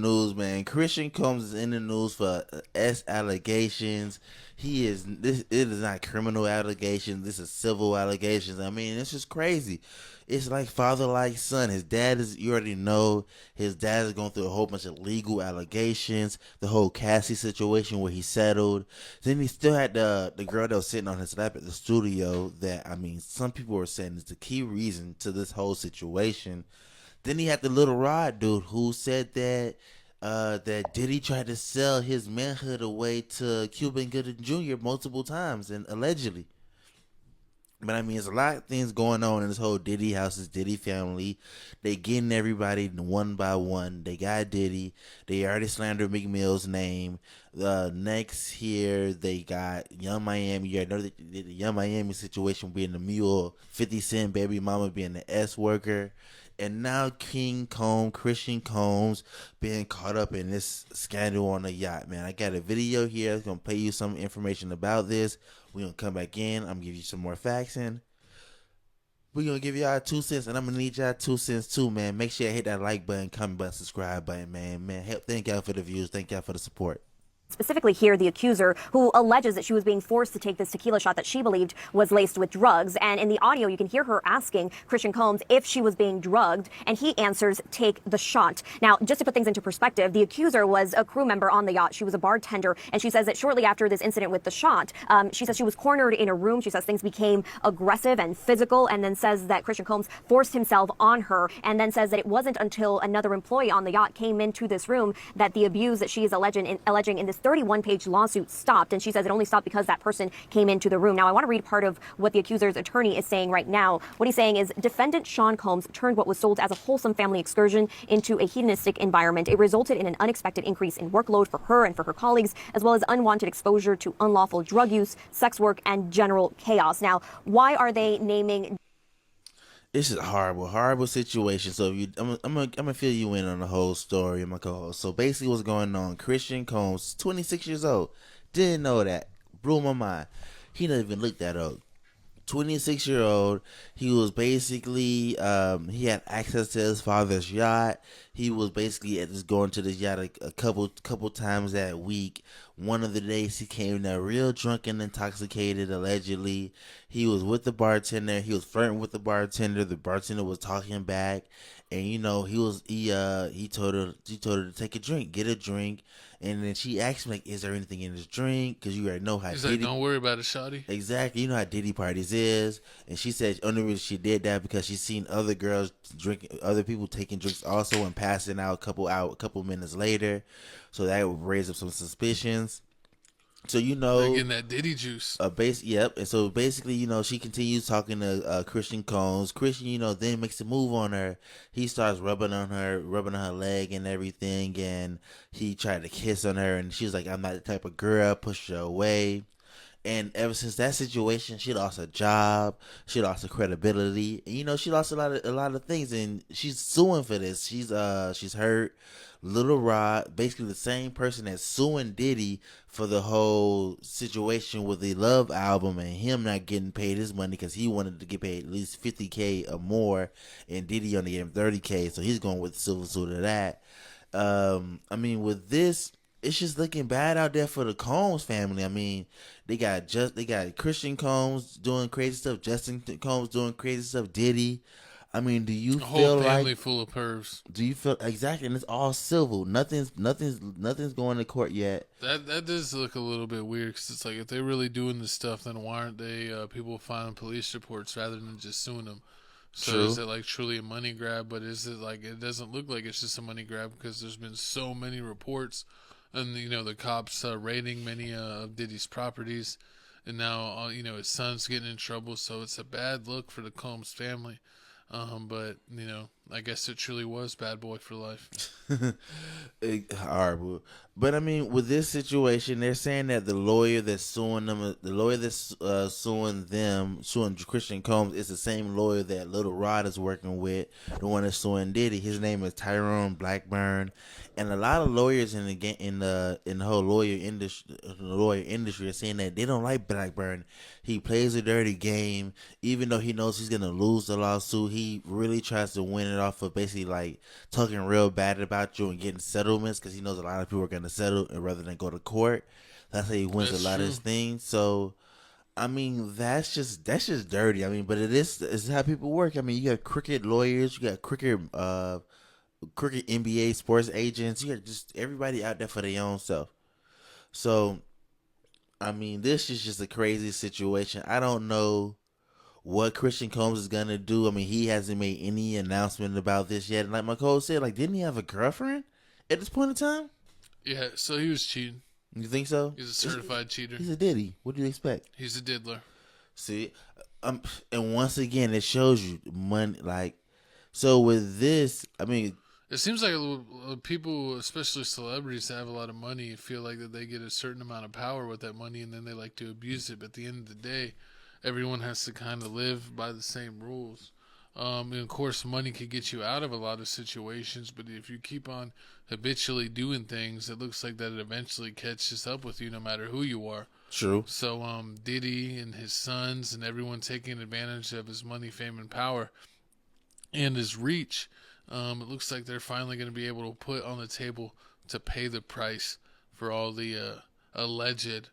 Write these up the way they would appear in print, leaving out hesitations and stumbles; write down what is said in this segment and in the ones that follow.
News, man. Christian Combs is in the news for S allegations. He is this. It is not criminal allegations. This is civil allegations. I mean, it's just crazy. It's like father like son. His dad is. You already know. His dad is going through a whole bunch of legal allegations. The whole Cassie situation where he settled. Then he still had the girl that was sitting on his lap at the studio. That, I mean, some people were saying is the key reason to this whole situation. Then he had the little Rod dude who said that Diddy tried to sell his manhood away to Cuban Gooding Jr. multiple times and allegedly. But I mean, there's a lot of things going on in this whole Diddy house, this Diddy family. They getting everybody one by one. They got Diddy. They already slandered Meek Mill's name. Next here, they got Young Miami. You know the Young Miami situation being the mule, 50 Cent baby mama being the S worker. And now Christian Combs, being caught up in this scandal on a yacht, man. I got a video here that's going to play you some information about this. We're going to come back in. I'm going to give you some more facts in. We're going to give y'all 2 cents, and I'm going to need y'all 2 cents too, man. Make sure you hit that like button, comment button, subscribe button, man. Thank y'all for the views. Thank y'all for the support. Specifically here, the accuser who alleges that she was being forced to take this tequila shot that she believed was laced with drugs. And in the audio, you can hear her asking Christian Combs if she was being drugged, and he answers, "Take the shot." Now, just to put things into perspective, the accuser was a crew member on the yacht. She was a bartender, and she says that shortly after this incident with the shot, she says she was cornered in a room. She says things became aggressive and physical, and then says that Christian Combs forced himself on her, and then says that it wasn't until another employee on the yacht came into this room that the abuse that she is alleging in this 31-page lawsuit stopped. And she says it only stopped because that person came into the room. Now, I want to read part of what the accuser's attorney is saying right now. What he's saying is, defendant Sean Combs turned what was sold as a wholesome family excursion into a hedonistic environment. It resulted in an unexpected increase in workload for her and for her colleagues, as well as unwanted exposure to unlawful drug use, sex work, and general chaos. Now, why are they naming... This is a horrible situation. So I'm gonna fill you in on the whole story, my co-host. So basically, what's going on? Christian Combs, 26 years old, didn't know that. Blew my mind. He didn't even look that old. 26-year-old. He was basically he had access to his father's yacht. He was basically just going to this yacht a couple times that week. One of the days he came there real drunk and intoxicated, allegedly. He was with the bartender. He was flirting with the bartender. The bartender was talking back, and he told her to take a drink, get a drink. And then she asked me, like, is there anything in this drink? Because you already know how He's Diddy... like, don't worry about it, shawty. Exactly. You know how Diddy parties is. And she said only reason she did that because she's seen other girls drinking, other people taking drinks also and passing out a couple minutes later. So that would raise up some suspicions. So, they're getting that Diddy juice. Yep. And so basically, she continues talking to Christian Combs. Christian, then makes a move on her. He starts rubbing on her leg and everything, and he tried to kiss on her, and she was like, "I'm not the type of girl," pushed her away. And ever since that situation, she lost her job, she lost her credibility, and she lost a lot of things, and she's suing for this. She's hurt. Little Rod, basically the same person that's suing Diddy for the whole situation with the Love album and him not getting paid his money because he wanted to get paid at least $50K or more, and Diddy only gave him $30K, so he's going with the civil suit of that. I mean, with this, it's just looking bad out there for the Combs family. I mean, they got Christian Combs doing crazy stuff, Justin Combs doing crazy stuff, Diddy. I mean, do you feel like... whole family full of pervs. Do you feel... Exactly, and it's all civil. Nothing's going to court yet. That does look a little bit weird, because it's like, if they're really doing this stuff, then why aren't they people filing police reports rather than just suing them? So True. Is it like truly a money grab? But is it like, it doesn't look like it's just a money grab, because there's been so many reports, and the cops raiding many of Diddy's properties, and now his son's getting in trouble. So it's a bad look for the Combs family. But I guess it truly was bad boy for life. Horrible. But I mean, with this situation, they're saying that the lawyer that's suing suing Christian Combs, is the same lawyer that Little Rod is working with, the one that's suing Diddy. His name is Tyrone Blackburn, and a lot of lawyers in the whole lawyer industry are saying that they don't like Blackburn. He plays a dirty game, even though he knows he's gonna lose the lawsuit. He really tries to win it off of basically like talking real bad about you and getting settlements because he knows a lot of people are gonna settle and rather than go to court. That's how he wins That's a lot of true. his things. So, I mean, that's just dirty. I mean, but it's how people work. I mean, you got crooked lawyers, you got crooked NBA sports agents, you got just everybody out there for their own self. So, I mean, this is just a crazy situation. I don't know what Christian Combs is gonna do. I mean, he hasn't made any announcement about this yet. And like my co said, like, didn't he have a girlfriend at this point in time? Yeah, so he was cheating. You think so? He's a certified cheater. He's a Diddy. What do you expect? He's a diddler. See, and once again, it shows you money. Like, so with this, I mean, It seems like people, especially celebrities that have a lot of money, feel like that they get a certain amount of power with that money, and then they like to abuse it. But at the end of the day, everyone has to kind of live by the same rules. And of course, money can get you out of a lot of situations, but if you keep on habitually doing things, it looks like that it eventually catches up with you, no matter who you are. true. So, Diddy and his sons and everyone taking advantage of his money, fame, and power, and his reach. It looks like they're finally going to be able to put on the table to pay the price for all the alleged,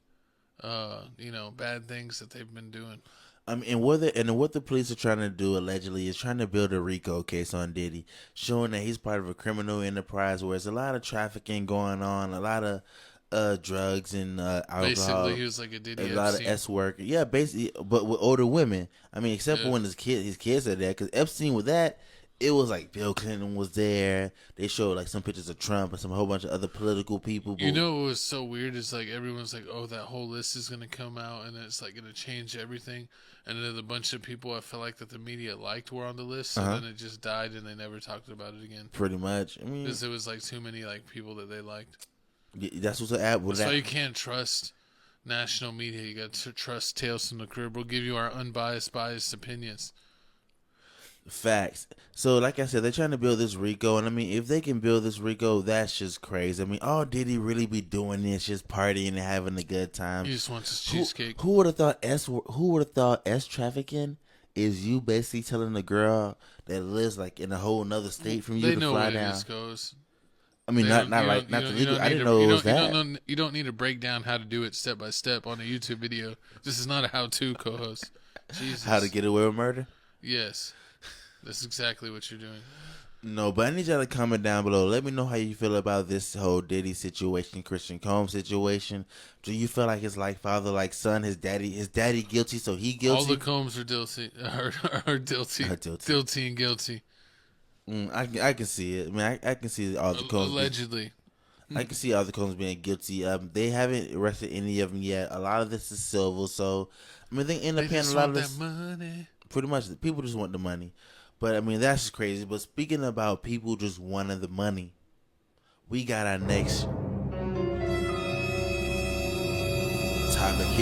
bad things that they've been doing. And what the police are trying to do allegedly is trying to build a RICO case on Diddy, showing that he's part of a criminal enterprise where there's a lot of trafficking going on, a lot of drugs and alcohol. Basically, he was like a Diddy a lot of S work. Yeah, basically, but with older women. I mean, except for when his kids are there, because Epstein with that. It was like Bill Clinton was there. They showed like some pictures of Trump and some whole bunch of other political people. You know what was so weird is like everyone's like, oh, that whole list is gonna come out and it's like gonna change everything. And then a bunch of people I felt like that the media liked were on the list, so then it just died and they never talked about it again. Pretty much. I mean, Because it was like too many like people that they liked. That's what's at. That's why you can't trust national media. You got to trust Tales from the Crib. We'll give you our biased opinions. Facts. So, like I said, they're trying to build this RICO, and I mean, if they can build this RICO, that's just crazy. I mean, oh, did he really be doing this, just partying and having a good time? He just wants his cheesecake. Who would have thought Who would have thought S trafficking is you basically telling a girl that lives like in a whole another state from you They to know fly what down? it is, goes. I mean, not the legal. I didn't know it was that. You don't need to break down how to do it step by step on a YouTube video. This is not a how-to, co-host. Jesus. How to get away with murder? Yes. That's exactly what you're doing. No, but I need y'all to comment down below. Let me know how you feel about this whole Diddy situation, Christian Combs situation. Do you feel like it's like father, like son, his daddy guilty, so he guilty? All the Combs are guilty. Are guilty. Guilty and guilty. I can see it. I mean, I can see all the Combs. Allegedly. I can see all the Combs being guilty. They haven't arrested any of them yet. A lot of this is civil, so I mean, they end up paying a lot of this. Money. Pretty much, people just want the money. But I mean, that's just crazy. But speaking about people just wanting the money, we got our next topic here.